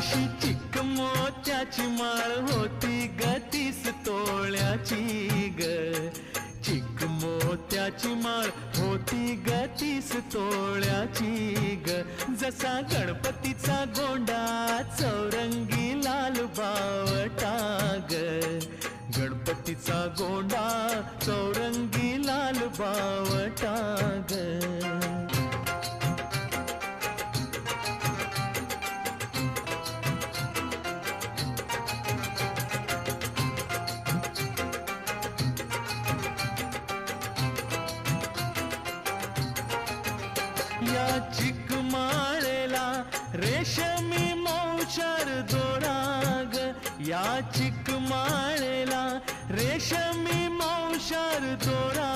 अशी चिक मोत्याची माळ होती ग 30 तोळ्याची ग. चिक मोत्याची माळ होती ग 30 तोळ्याची ग. जसा गणपतीचा गोंडा चौरंगी लाल बावटा ग. गणपतीचा गोंडा चौरंगी लाल बावटा ग. या चिकमाळेला रेशमी मौचार दोराग. या चिकमाळेला रेशमी मौचार दोरा